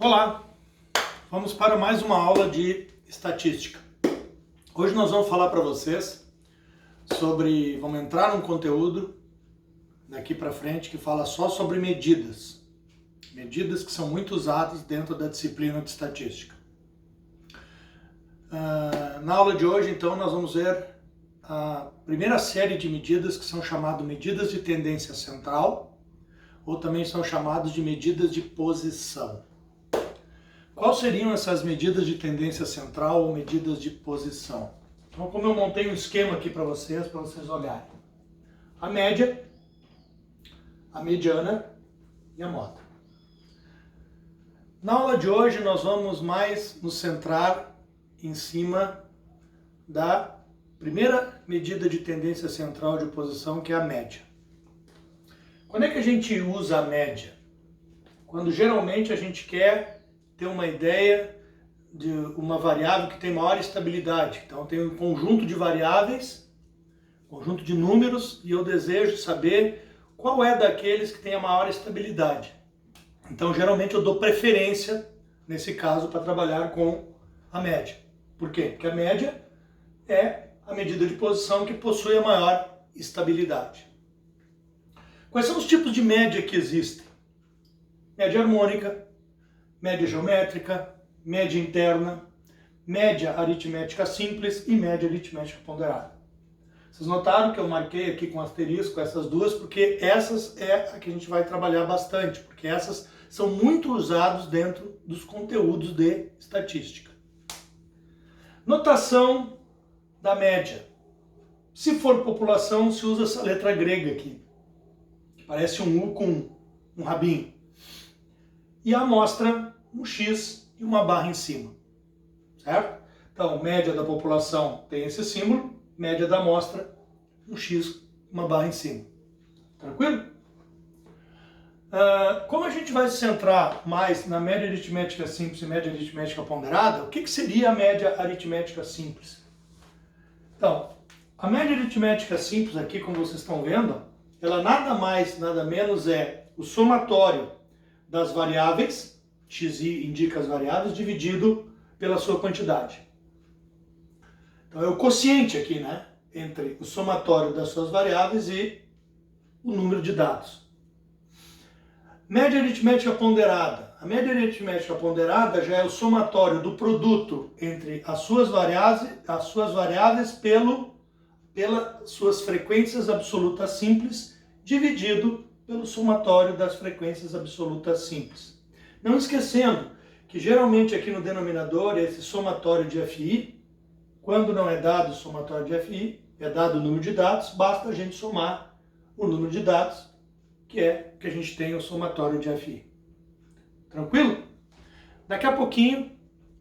Olá, vamos para mais uma aula de estatística. Hoje nós vamos falar para vocês vamos entrar num conteúdo daqui para frente que fala só sobre medidas. Medidas que são muito usadas dentro da disciplina de estatística. Na aula de hoje, então, nós vamos ver a primeira série de medidas que são chamadas medidas de tendência central, ou também são chamadas de medidas de posição. Quais seriam essas medidas de tendência central ou medidas de posição? Então, como eu montei um esquema aqui para vocês olharem. A média, a mediana e a moda. Na aula de hoje nós vamos mais nos centrar em cima da primeira medida de tendência central de posição, que é a média. Quando é que a gente usa a média? Quando geralmente a gente quer ter uma ideia de uma variável que tem maior estabilidade. Então tem um conjunto de variáveis, conjunto de números, e eu desejo saber qual é daqueles que tem a maior estabilidade. Então geralmente eu dou preferência, nesse caso, para trabalhar com a média. Por quê? Porque a média é a medida de posição que possui a maior estabilidade. Quais são os tipos de média que existem? Média harmônica, média geométrica, média interna, média aritmética simples e média aritmética ponderada. Vocês notaram que eu marquei aqui com asterisco essas duas, porque essas é a que a gente vai trabalhar bastante, porque essas são muito usadas dentro dos conteúdos de estatística. Notação da média. Se for população, se usa essa letra grega aqui, que parece um U com um rabinho. E a amostra, um X e uma barra em cima, certo? Então, média da população tem esse símbolo, média da amostra, um X, uma barra em cima. Tranquilo? Como a gente vai se centrar mais na média aritmética simples e média aritmética ponderada, o que seria a média aritmética simples? Então, a média aritmética simples aqui, como vocês estão vendo, ela nada mais, nada menos é o somatório das variáveis, xi indica as variáveis, dividido pela sua quantidade. Então é o quociente aqui, né? Entre o somatório das suas variáveis e o número de dados. Média aritmética ponderada. A média aritmética ponderada já é o somatório do produto entre as suas variáveis pelas suas frequências absolutas simples, dividido pelo somatório das frequências absolutas simples. Não esquecendo que geralmente aqui no denominador esse somatório de FI, quando não é dado o somatório de FI, é dado o número de dados, basta a gente somar o número de dados, que é que a gente tem o somatório de FI. Tranquilo? Daqui a pouquinho,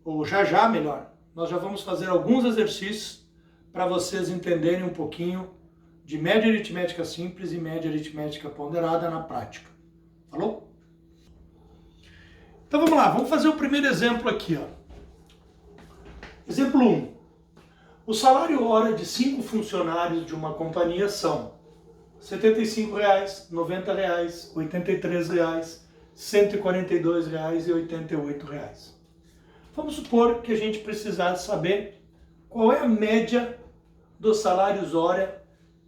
ou já melhor, nós já vamos fazer alguns exercícios para vocês entenderem um pouquinho de média aritmética simples e média aritmética ponderada na prática. Falou? Então vamos lá, vamos fazer o primeiro exemplo aqui. Exemplo 1. O salário hora de 5 funcionários de uma companhia são R$ 75, R$ 90, R$ 83, R$ 142 e R$ 88. Vamos supor que a gente precisasse saber qual é a média dos salários hora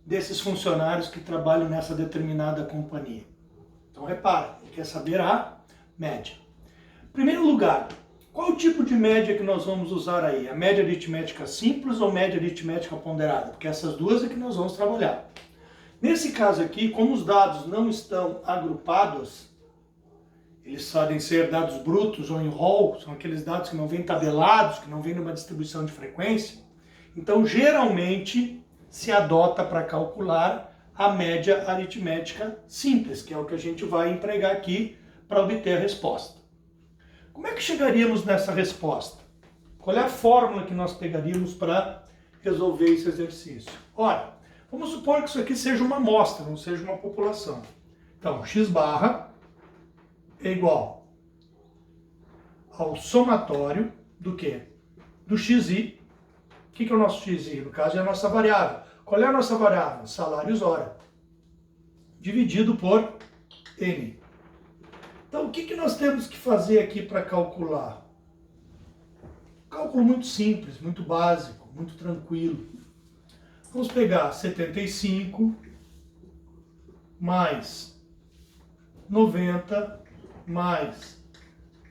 desses funcionários que trabalham nessa determinada companhia. Então repara, ele quer saber a média. Em primeiro lugar, qual o tipo de média que nós vamos usar aí? A média aritmética simples ou média aritmética ponderada? Porque essas duas é que nós vamos trabalhar. Nesse caso aqui, como os dados não estão agrupados, eles podem ser dados brutos ou em rol, são aqueles dados que não vêm tabelados, que não vêm numa distribuição de frequência. Então, geralmente, se adota para calcular a média aritmética simples, que é o que a gente vai empregar aqui para obter a resposta. Como é que chegaríamos nessa resposta? Qual é a fórmula que nós pegaríamos para resolver esse exercício? Ora, vamos supor que isso aqui seja uma amostra, não seja uma população. Então, x barra é igual ao somatório do quê? Do xi. O que é o nosso xi? No caso é a nossa variável. Qual é a nossa variável? Salários hora. Dividido por n. Então, o que nós temos que fazer aqui para calcular? Cálculo muito simples, muito básico, muito tranquilo. Vamos pegar 75 mais 90 mais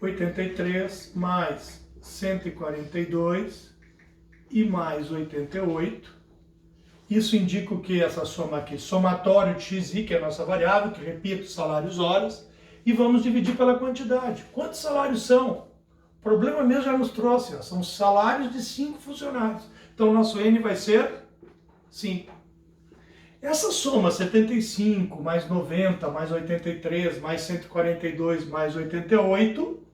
83 mais 142 e mais 88. Isso indica o que essa soma aqui? Somatório de xi, que é a nossa variável, que repito, salários horas, e vamos dividir pela quantidade. Quantos salários são? O problema mesmo já nos trouxe, ó, são salários de 5 funcionários. Então o nosso N vai ser 5. Essa soma 75 mais 90 mais 83 mais 142 mais 88,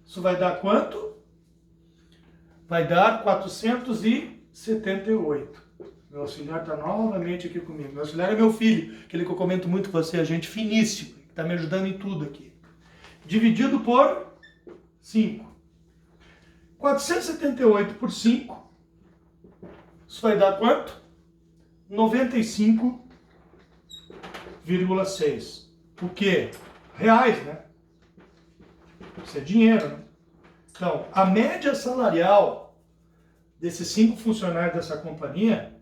isso vai dar quanto? Vai dar 478. Meu auxiliar está novamente aqui comigo. Meu auxiliar é meu filho, aquele que eu comento muito com você, a gente finíssimo, que está me ajudando em tudo aqui. Dividido por 5. 478 por 5, isso vai dar quanto? 95,6. O quê? Reais, né? Isso é dinheiro, né? Então, a média salarial desses 5 funcionários dessa companhia,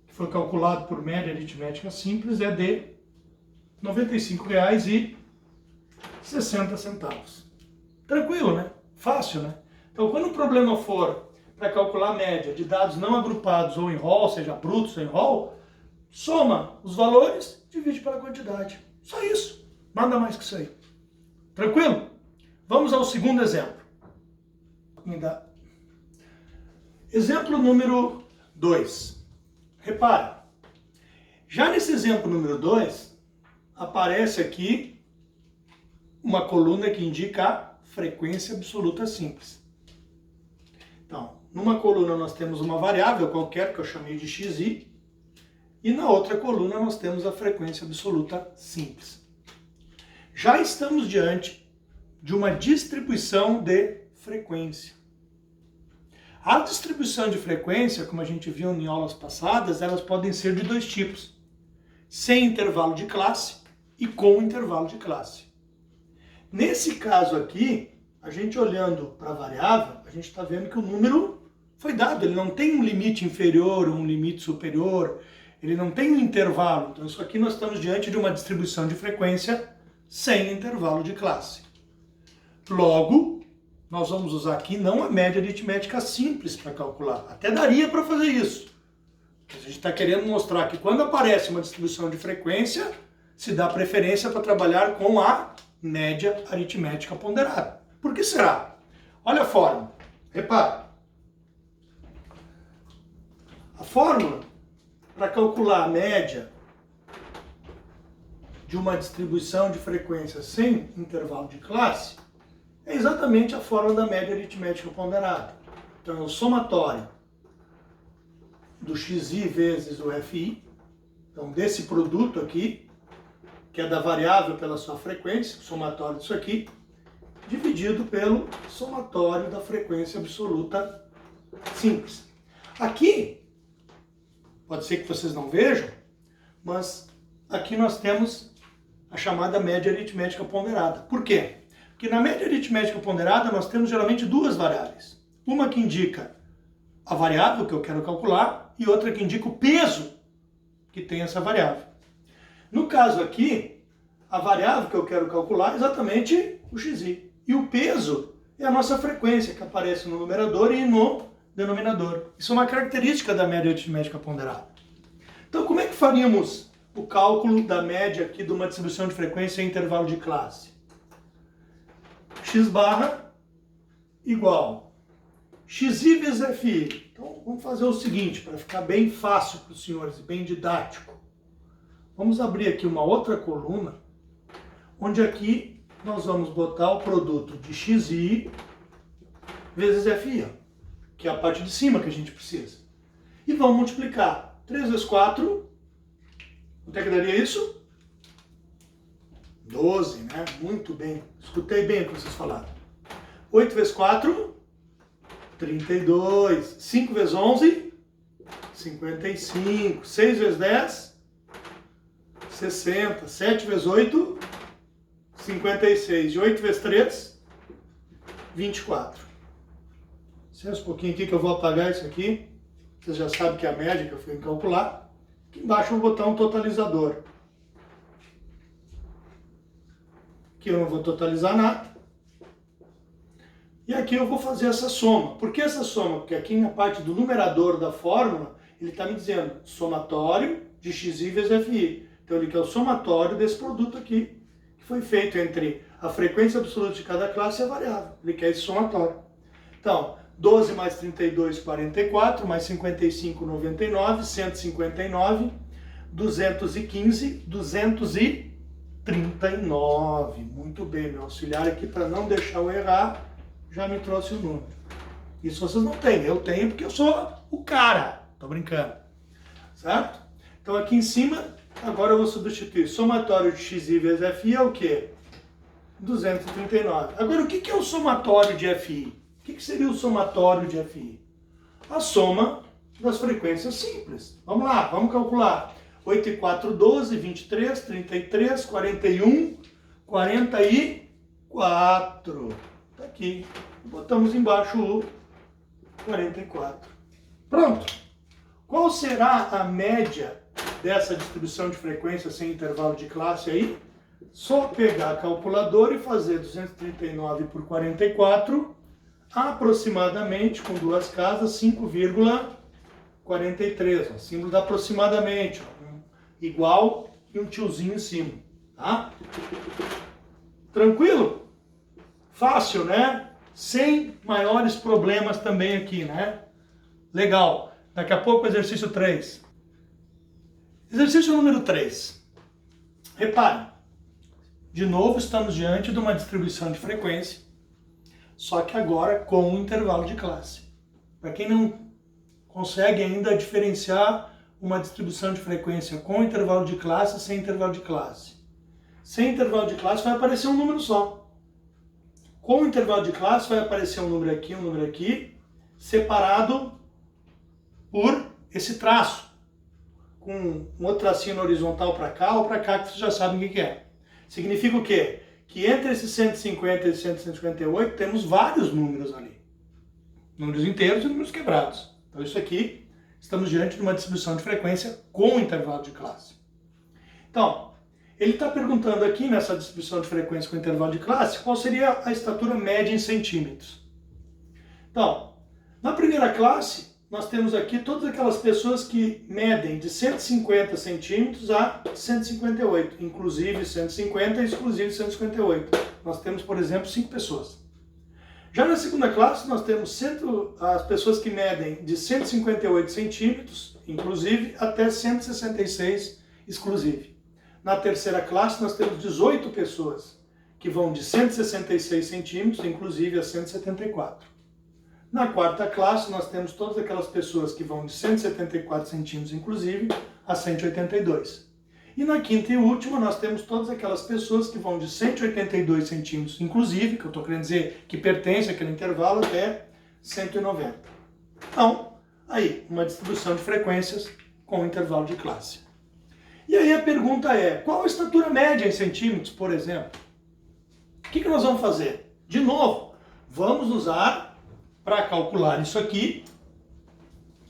que foi calculado por média aritmética simples, é de R$ 95,60. Tranquilo, né? Fácil, né? Então, quando o problema for para calcular a média de dados não agrupados ou em rol, seja brutos ou em rol, soma os valores, divide pela quantidade. Só isso. Nada mais que isso aí. Tranquilo? Vamos ao segundo exemplo. Exemplo número 2. Repara, já nesse exemplo número 2, aparece aqui uma coluna que indica a frequência absoluta simples. Então, numa coluna nós temos uma variável qualquer que eu chamei de xi, e na outra coluna nós temos a frequência absoluta simples. Já estamos diante de uma distribuição de frequência. A distribuição de frequência, como a gente viu em aulas passadas, elas podem ser de 2 tipos. Sem intervalo de classe e com intervalo de classe. Nesse caso aqui, a gente olhando para a variável, a gente está vendo que o número foi dado. Ele não tem um limite inferior ou um limite superior. Ele não tem um intervalo. Então isso aqui nós estamos diante de uma distribuição de frequência sem intervalo de classe. Logo, nós vamos usar aqui não a média aritmética simples para calcular. Até daria para fazer isso. Mas a gente está querendo mostrar que quando aparece uma distribuição de frequência, se dá preferência para trabalhar com a média aritmética ponderada. Por que será? Olha a fórmula. Repara. A fórmula para calcular a média de uma distribuição de frequência sem intervalo de classe é exatamente a fórmula da média aritmética ponderada. Então é o somatório do xi vezes o fi, então desse produto aqui, que é da variável pela sua frequência, o somatório disso aqui, dividido pelo somatório da frequência absoluta simples. Aqui, pode ser que vocês não vejam, mas aqui nós temos a chamada média aritmética ponderada. Por quê? Porque na média aritmética ponderada nós temos geralmente 2 variáveis. Uma que indica a variável que eu quero calcular e outra que indica o peso que tem essa variável. No caso aqui, a variável que eu quero calcular é exatamente o xi. E o peso é a nossa frequência que aparece no numerador e no denominador. Isso é uma característica da média aritmética ponderada. Então, como é que faríamos o cálculo da média aqui de uma distribuição de frequência em intervalo de classe? X barra igual xi vezes fi. Então, vamos fazer o seguinte, para ficar bem fácil para os senhores e bem didático. Vamos abrir aqui uma outra coluna, onde aqui nós vamos botar o produto de xi vezes fi, que é a parte de cima que a gente precisa. E vamos multiplicar 3 vezes 4, quanto é que daria isso? 12, né? Muito bem. Escutei bem o que vocês falaram. 8 vezes 4, 32. 5 vezes 11, 55. 6 vezes 10, 60. 7 vezes 8, 56. E 8 vezes 3, 24. Licença um pouquinho aqui que eu vou apagar isso aqui. Vocês já sabem que é a média que eu fui calcular. Aqui embaixo eu vou botar um totalizador. Aqui eu não vou totalizar nada. E aqui eu vou fazer essa soma. Por que essa soma? Porque aqui na parte do numerador da fórmula, ele está me dizendo somatório de xi vezes fi. Então ele quer o somatório desse produto aqui, que foi feito entre a frequência absoluta de cada classe e a variável. Ele quer esse somatório. Então, 12 mais 32, 44, mais 55, 99, 159, 215, 239. Muito bem, meu auxiliar aqui, para não deixar eu errar, já me trouxe o número. Isso vocês não têm, eu tenho porque eu sou o cara. Tô brincando. Certo? Então aqui em cima, agora eu vou substituir. Somatório de xi vezes fi é o quê? 239. Agora o que é o somatório de fi? O que seria o somatório de fi? A soma das frequências simples. Vamos lá, vamos calcular. 8 e 4, 12, 23, 33, 41, 44. Está aqui. Botamos embaixo o 44. Pronto. Qual será a média dessa distribuição de frequência sem intervalo de classe aí? Só pegar a calculadora e fazer 239 por 44, aproximadamente, com duas casas, 5,43. Símbolo da aproximadamente. Ó, igual e um tiozinho em cima. Tá? Tranquilo? Fácil, né? Sem maiores problemas também aqui, né? Legal. Daqui a pouco, exercício 3. Exercício número 3. Repare, de novo estamos diante de uma distribuição de frequência, só que agora com um intervalo de classe. Para quem não consegue ainda diferenciar uma distribuição de frequência com intervalo de classe e sem intervalo de classe. Sem intervalo de classe vai aparecer um número só. Com o intervalo de classe vai aparecer um número aqui, separado por esse traço, com um outro tracinho na horizontal para cá ou para cá, que vocês já sabem o que é. Significa o quê? Que entre esses 150 e 158 temos vários números ali. Números inteiros e números quebrados. Então isso aqui, estamos diante de uma distribuição de frequência com intervalo de classe. Então, ele está perguntando aqui, nessa distribuição de frequência com intervalo de classe, qual seria a estatura média em centímetros. Então, na primeira classe, nós temos aqui todas aquelas pessoas que medem de 150 centímetros a 158, inclusive 150 e exclusive 158. Nós temos, por exemplo, 5 pessoas. Já na segunda classe, nós temos as pessoas que medem de 158 centímetros, inclusive, até 166, exclusive. Na terceira classe, nós temos 18 pessoas que vão de 166 centímetros, inclusive, a 174. Na quarta classe, nós temos todas aquelas pessoas que vão de 174 centímetros, inclusive, a 182. E na quinta e última, nós temos todas aquelas pessoas que vão de 182 centímetros, inclusive, que eu estou querendo dizer que pertence àquele intervalo, até 190. Então, aí, uma distribuição de frequências com intervalo de classe. E aí a pergunta é, qual a estatura média em centímetros, por exemplo? O que nós vamos fazer? De novo, vamos usar, para calcular isso aqui,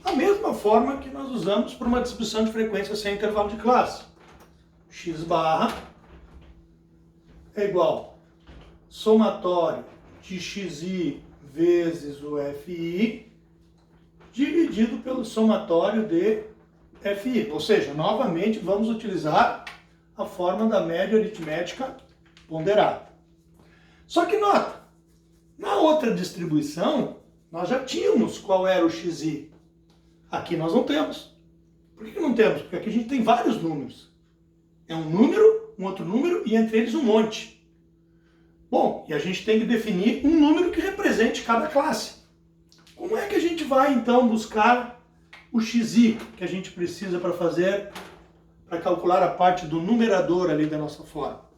a mesma forma que nós usamos para uma distribuição de frequência sem intervalo de classe. X barra é igual somatório de xi vezes o fi dividido pelo somatório de fi. Ou seja, novamente vamos utilizar a forma da média aritmética ponderada. Só que nota, na outra distribuição, nós já tínhamos qual era o xi. Aqui nós não temos. Por que não temos? Porque aqui a gente tem vários números. É um número, um outro número e entre eles um monte. Bom, e a gente tem que definir um número que represente cada classe. Como é que a gente vai então buscar o xi que a gente precisa para calcular a parte do numerador ali da nossa forma?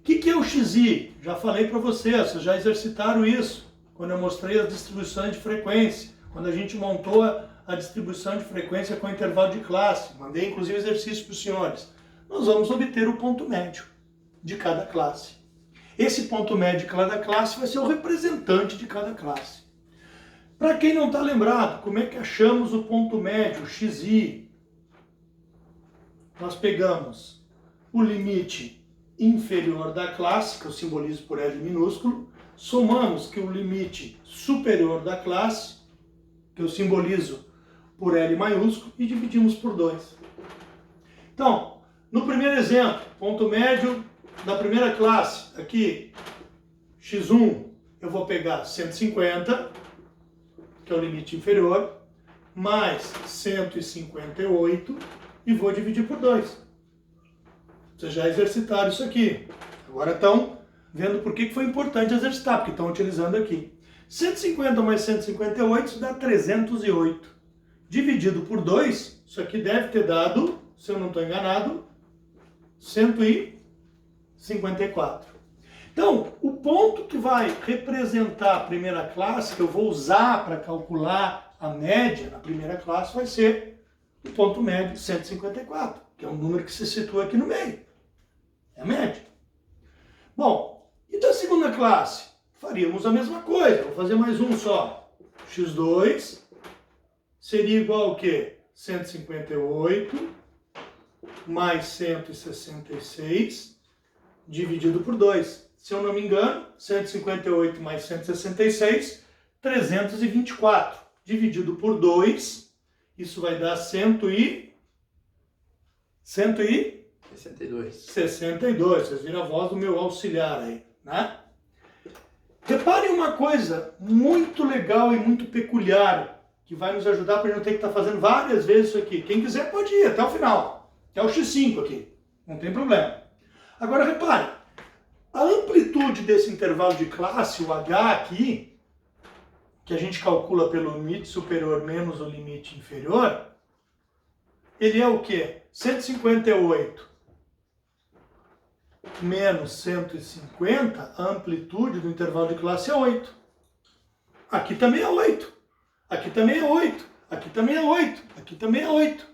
O que é o xi? Já falei para vocês já exercitaram isso quando eu mostrei as distribuições de frequência, quando a gente montou a distribuição de frequência com intervalo de classe. Mandei inclusive exercício para os senhores. Nós vamos obter o ponto médio de cada classe. Esse ponto médio de cada classe vai ser o representante de cada classe. Para quem não está lembrado, como é que achamos o ponto médio, o xi? Nós pegamos o limite inferior da classe, que eu simbolizo por L minúsculo, somamos que o limite superior da classe, que eu simbolizo por L maiúsculo, e dividimos por 2. Então, no primeiro exemplo, ponto médio da primeira classe, aqui, x1, eu vou pegar 150, que é o limite inferior, mais 158, e vou dividir por 2. Vocês já exercitaram isso aqui. Agora estão vendo por que foi importante exercitar, porque estão utilizando aqui. 150 mais 158, isso dá 308. Dividido por 2, isso aqui deve ter dado, se eu não estou enganado, 154. Então, o ponto que vai representar a primeira classe, que eu vou usar para calcular a média na primeira classe, vai ser o ponto médio 154, que é um número que se situa aqui no meio. É a média. Bom, e da segunda classe? Faríamos a mesma coisa, vou fazer mais um só. x2 seria igual ao quê? 158 mais 166 dividido por 2. Se eu não me engano, 158 mais 166, 324. Dividido por 2, isso vai dar 62. 62. Vocês viram a voz do meu auxiliar aí, né? Reparem uma coisa muito legal e muito peculiar, que vai nos ajudar para a gente não ter que estar fazendo várias vezes isso aqui. Quem quiser pode ir até o final, até o x5 aqui, não tem problema. Agora reparem, a amplitude desse intervalo de classe, o h aqui, que a gente calcula pelo limite superior menos o limite inferior, ele é o quê? 158 menos 150, a amplitude do intervalo de classe é 8. Aqui também é 8. Aqui também é 8. Aqui também é 8. Aqui também é 8.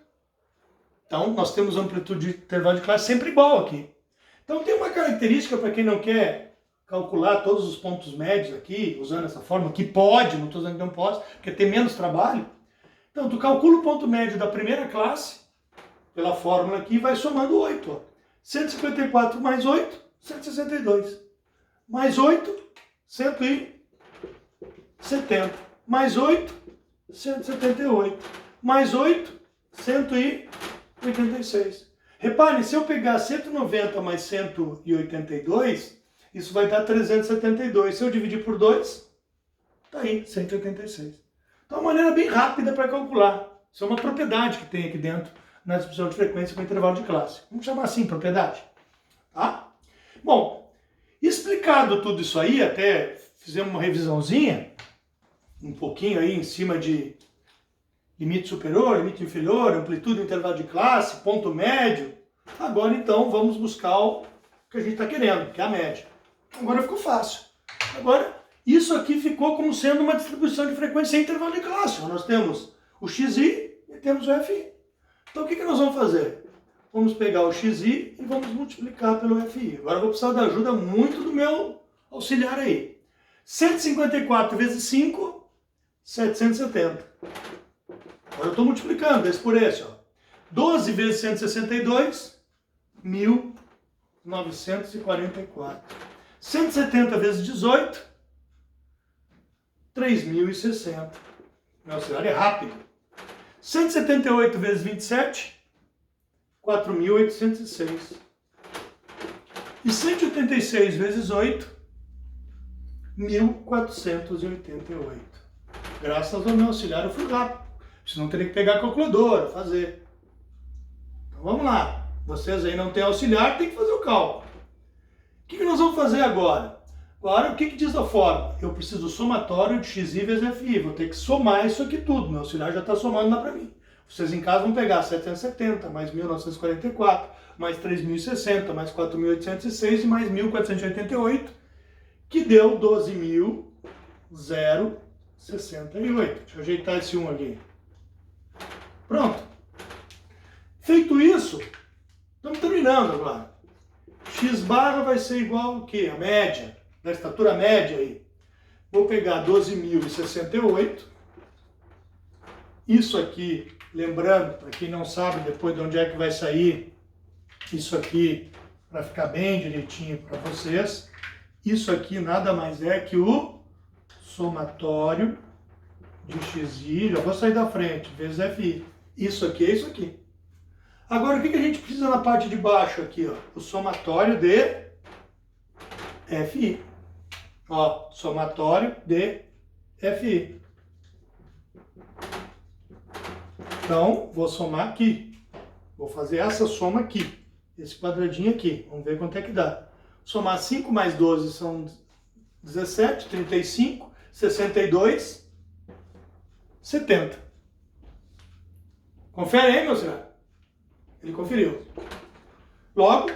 Então, nós temos amplitude de intervalo de classe sempre igual aqui. Então, tem uma característica para quem não quer calcular todos os pontos médios aqui, usando essa forma, que pode, não estou dizendo que não pode, porque tem menos trabalho. Então, tu calcula o ponto médio da primeira classe, pela fórmula aqui, e vai somando 8. Ó. 154 mais 8, 162. Mais 8, 170. Mais 8, 178. Mais 8, 186. Reparem, se eu pegar 190 mais 182, isso vai dar 372. Se eu dividir por 2, tá aí, 186. Então é uma maneira bem rápida para calcular. Isso é uma propriedade que tem aqui dentro na distribuição de frequência com intervalo de classe. Vamos chamar assim, propriedade. Tá? Bom, explicado tudo isso aí, até fizemos uma revisãozinha, um pouquinho aí em cima de limite superior, limite inferior, amplitude, intervalo de classe, ponto médio. Agora então vamos buscar o que a gente está querendo, que é a média. Agora ficou fácil. Agora, isso aqui ficou como sendo uma distribuição de frequência sem intervalo de classe. Nós temos o xi e temos o fi. Então o que nós vamos fazer? Vamos pegar o xi e vamos multiplicar pelo fi. Agora eu vou precisar da ajuda muito do meu auxiliar aí. 154 vezes 5, 770. Agora eu estou multiplicando esse por esse. Ó. 12 vezes 162, 1944. 170 vezes 18, 3060. Meu auxiliar é rápido. 178 vezes 27, 4.806. E 186 vezes 8, 1.488. Graças ao meu auxiliar eu fui rápido. Senão teria que pegar a calculadora, fazer. Então vamos lá. Vocês aí não têm auxiliar, tem que fazer o cálculo. O que nós vamos fazer agora? Agora, o que diz a fórmula? Eu preciso do somatório de xi vezes fi. Vou ter que somar isso aqui tudo. Meu auxiliar já está somando lá para mim. Vocês em casa vão pegar 770, mais 1944, mais 3060, mais 4806 e mais 1488, que deu 12.068. Deixa eu ajeitar esse 1 aqui. Pronto. Feito isso, estamos terminando agora. X barra vai ser igual o quê? A média, da estatura média aí. Vou pegar 12.068. Isso aqui, lembrando, para quem não sabe depois de onde é que vai sair isso aqui, para ficar bem direitinho para vocês, isso aqui nada mais é que o somatório de xi, já vou sair da frente, vezes fi. Isso aqui é isso aqui. Agora, o que a gente precisa na parte de baixo aqui, ó? O somatório de fi. Ó, somatório de fi. Então, vou somar aqui. Vou fazer essa soma aqui. Esse quadradinho aqui. Vamos ver quanto é que dá. Somar 5 mais 12 são 17, 35, 62, 70. Confere aí, meu senhor. Ele conferiu. Logo,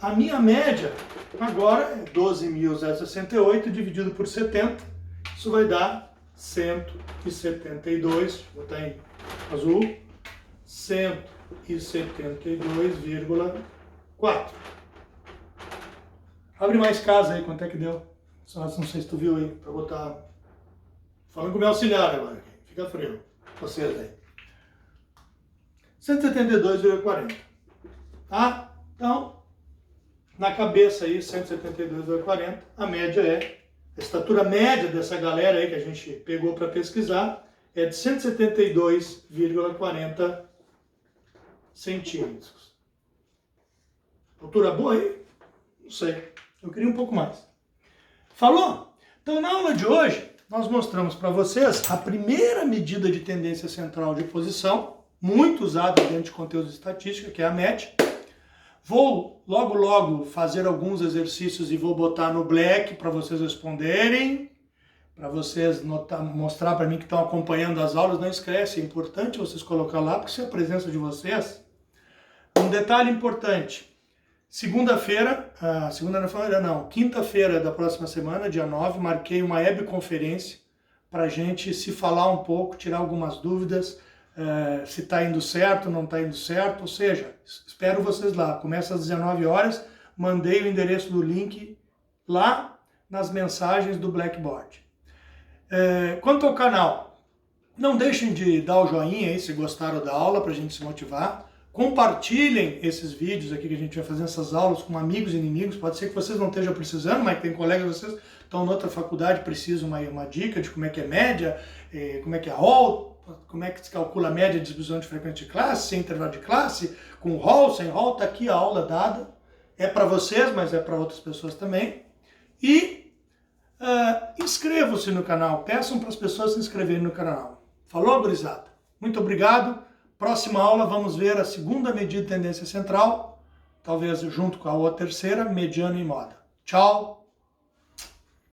a minha média agora é 12.068 dividido por 70. Isso vai dar 172, vou botar em azul, 172,4. Abre mais casa aí, quanto é que deu? Só não sei se tu viu aí, para botar. Falando com o meu auxiliar agora, fica frio. Vocês aí. 172,40. Tá? Então, na cabeça aí, 172,40. A média é, a estatura média dessa galera aí que a gente pegou para pesquisar é de 172,40 centímetros. Altura boa aí? Não sei. Eu queria um pouco mais. Falou? Então, na aula de hoje, nós mostramos para vocês a primeira medida de tendência central de posição, muito usada dentro de conteúdo de estatística, que é a média. Vou logo fazer alguns exercícios e vou botar no Black para vocês responderem, para vocês mostrar para mim que estão acompanhando as aulas. Não esquece, é importante vocês colocar lá, porque se a presença de vocês. Um detalhe importante. Quinta-feira da próxima semana, dia 9, marquei uma webconferência para a gente se falar um pouco, tirar algumas dúvidas, se está indo certo, não está indo certo, ou seja, espero vocês lá. Começa às 19 horas, mandei o endereço do link lá nas mensagens do Blackboard. Quanto ao canal, não deixem de dar o joinha aí se gostaram da aula para a gente se motivar. Compartilhem esses vídeos aqui que a gente vai fazer essas aulas com amigos e inimigos. Pode ser que vocês não estejam precisando, mas tem colegas de vocês que estão em outra faculdade, precisam uma dica de como é que é média, como é que é rol, como é que se calcula a média de distribuição de frequência de classe, sem intervalo de classe, com rol, sem rol. Está aqui a aula dada. É para vocês, mas é para outras pessoas também. E inscrevam-se no canal. Peçam para as pessoas se inscreverem no canal. Falou, gurizada? Muito obrigado. Próxima aula vamos ver a segunda medida de tendência central, talvez junto com a outra terceira, mediana e moda. Tchau!